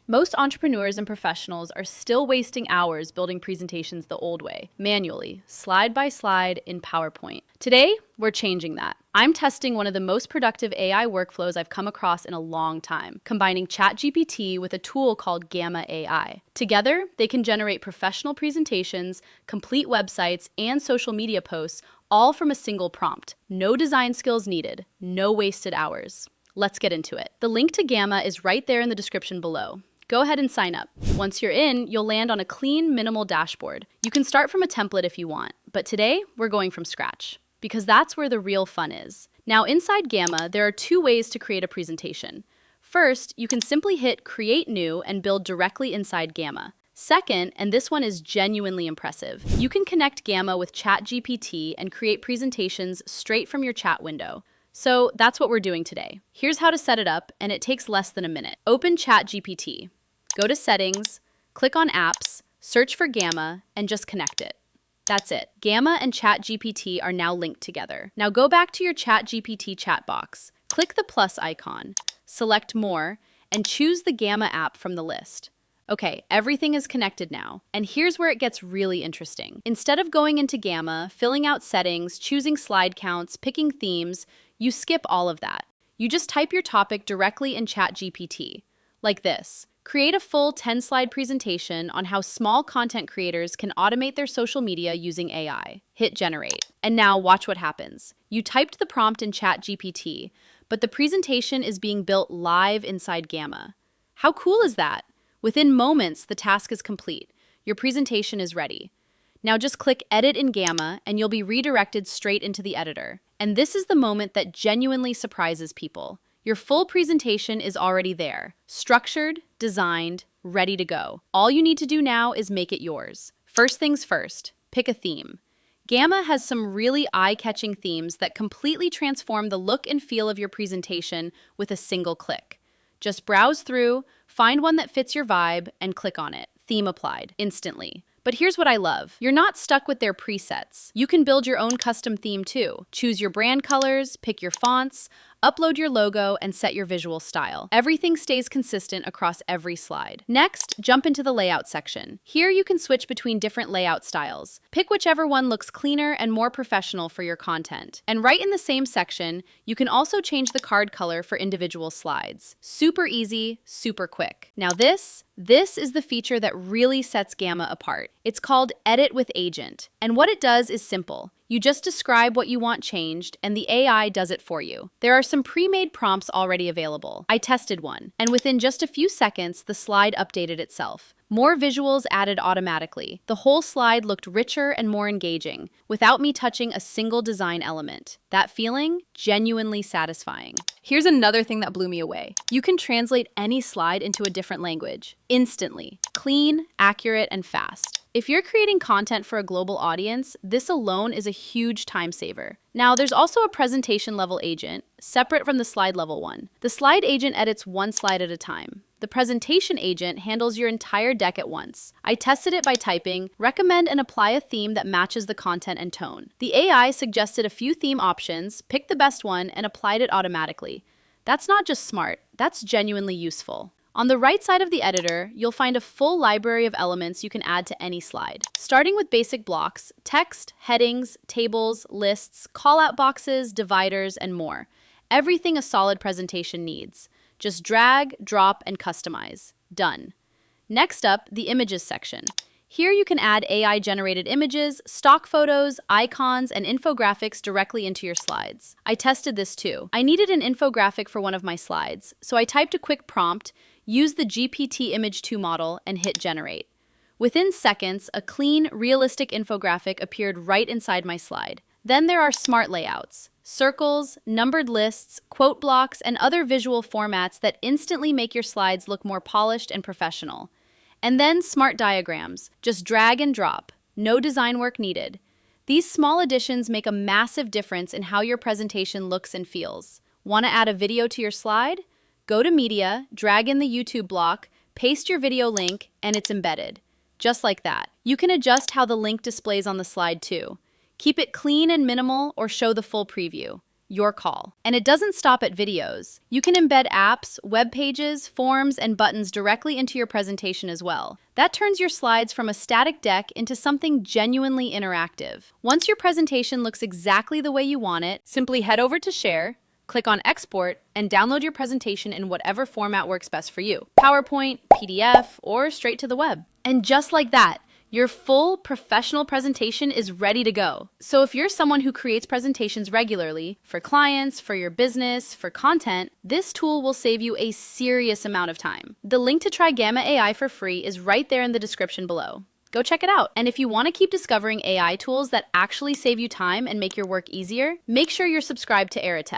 Most entrepreneurs and professionals are still wasting hours building presentations the old way, manually, slide by slide in PowerPoint. Today, we're changing that. I'm testing one of the most productive AI workflows I've come across in a long time, combining ChatGPT with a tool called Gamma.AI. Together, they can generate professional presentations, complete websites, and social media posts, all from a single prompt. No design skills needed, no wasted hours. Let's get into it. The link to Gamma is right there in the description below. Go ahead and sign up. Once you're in, you'll land on a clean, minimal dashboard. You can start from a template if you want, but today we're going from scratch, because that's where the real fun is. Now, inside Gamma, there are two ways to create a presentation. First, you can simply hit Create New and build directly inside Gamma. Second, and this one is genuinely impressive, you can connect Gamma with ChatGPT and create presentations straight from your chat window. So that's what we're doing today. Here's how to set it up, and it takes less than a minute. Open ChatGPT, go to Settings, click on Apps, search for Gamma, and just connect it. That's it. Gamma and ChatGPT are now linked together. Now go back to your ChatGPT chat box, click the plus icon, select More, and choose the Gamma app from the list. Okay, everything is connected now, and here's where it gets really interesting. Instead of going into Gamma, filling out settings, choosing slide counts, picking themes, you skip all of that. You just type your topic directly in ChatGPT, like this. Create a full 10-slide presentation on how small content creators can automate their social media using AI. Hit Generate. And now watch what happens. You typed the prompt in ChatGPT, but the presentation is being built live inside Gamma. How cool is that? Within moments, the task is complete. Your presentation is ready. Now just click Edit in Gamma and you'll be redirected straight into the editor. And this is the moment that genuinely surprises people. Your full presentation is already there, structured, designed, ready to go. All you need to do now is make it yours. First things first, pick a theme. Gamma has some really eye-catching themes that completely transform the look and feel of your presentation with a single click. Just browse through, find one that fits your vibe, and click on it. Theme applied, instantly. But here's what I love. You're not stuck with their presets. You can build your own custom theme too. Choose your brand colors, pick your fonts, upload your logo, and set your visual style. Everything stays consistent across every slide. Next, jump into the layout section. Here you can switch between different layout styles. Pick whichever one looks cleaner and more professional for your content. And right in the same section, you can also change the card color for individual slides. Super easy, super quick. Now this is the feature that really sets Gamma apart. It's called Edit with Agent. And what it does is simple. You just describe what you want changed, and the AI does it for you. There are some pre-made prompts already available. I tested one, and within just a few seconds, the slide updated itself. More visuals added automatically. The whole slide looked richer and more engaging, without me touching a single design element. That feeling? Genuinely satisfying. Here's another thing that blew me away. You can translate any slide into a different language, instantly. Clean, accurate, and fast. If you're creating content for a global audience, this alone is a huge time saver. Now, there's also a presentation level agent, separate from the slide level one. The slide agent edits one slide at a time. The presentation agent handles your entire deck at once. I tested it by typing, recommend and apply a theme that matches the content and tone. The AI suggested a few theme options, picked the best one, and applied it automatically. That's not just smart, that's genuinely useful. On the right side of the editor, you'll find a full library of elements you can add to any slide. Starting with basic blocks, text, headings, tables, lists, call-out boxes, dividers, and more. Everything a solid presentation needs. Just drag, drop, and customize. Done. Next up, the Images section. Here you can add AI-generated images, stock photos, icons, and infographics directly into your slides. I tested this too. I needed an infographic for one of my slides, so I typed a quick prompt, used the GPT Image 2 model, and hit Generate. Within seconds, a clean, realistic infographic appeared right inside my slide. Then there are smart layouts. Circles, numbered lists, quote blocks, and other visual formats that instantly make your slides look more polished and professional. And then smart diagrams. Just drag and drop. No design work needed. These small additions make a massive difference in how your presentation looks and feels. Want to add a video to your slide? Go to Media, drag in the YouTube block, paste your video link, and it's embedded. Just like that. You can adjust how the link displays on the slide too. Keep it clean and minimal or show the full preview. your call. And it doesn't stop at videos. You can embed apps, web pages, forms, and buttons directly into your presentation as well. That turns your slides from a static deck into something genuinely interactive. Once your presentation looks exactly the way you want it, simply head over to Share, click on Export, and download your presentation in whatever format works best for you. PowerPoint, PDF, or straight to the web. And just like that, your full professional presentation is ready to go. So if you're someone who creates presentations regularly, for clients, for your business, for content, this tool will save you a serious amount of time. The link to try Gamma AI for free is right there in the description below. Go check it out. And if you want to keep discovering AI tools that actually save you time and make your work easier, make sure you're subscribed to Aira.